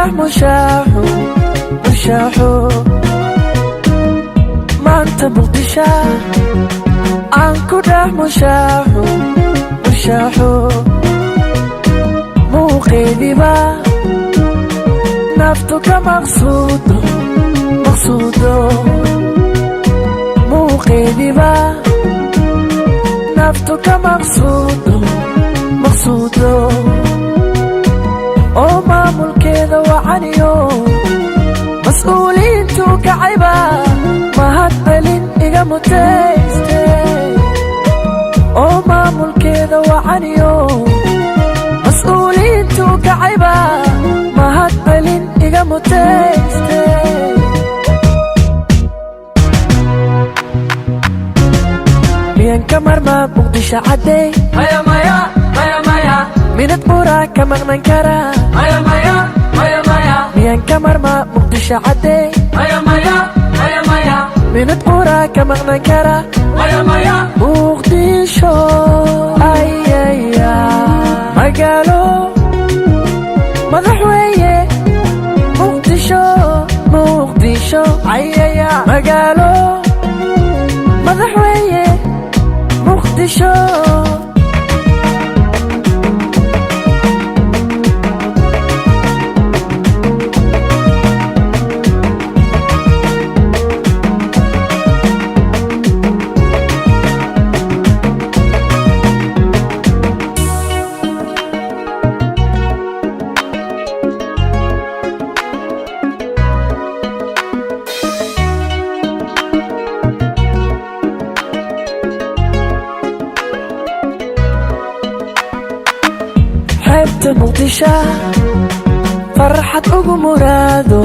مشاحو ما انت مقدشة عنكو ده مشاحو مو قيدي با نفتك مقصودو مو قيدي با نفتك مقصودو oo maamulkeeda wacaniyo mas'uuliyiintu kacayba mahadcelin iga mutayste oo maamulkeeda wacaniyo mas'uuliyiintu kacayba mahadcelin iga mutayste miyan ka marmaa muqdisho caday maya minad qura ka maqnan kara miyan ka marmaa muqdisho caday minad qura ka maqnan kara muqdisho ayaya magaalo madax weeye muqdisho ayaya magaalo madax weeye muqdisho حبت مقدشة فرحت أقو مرادو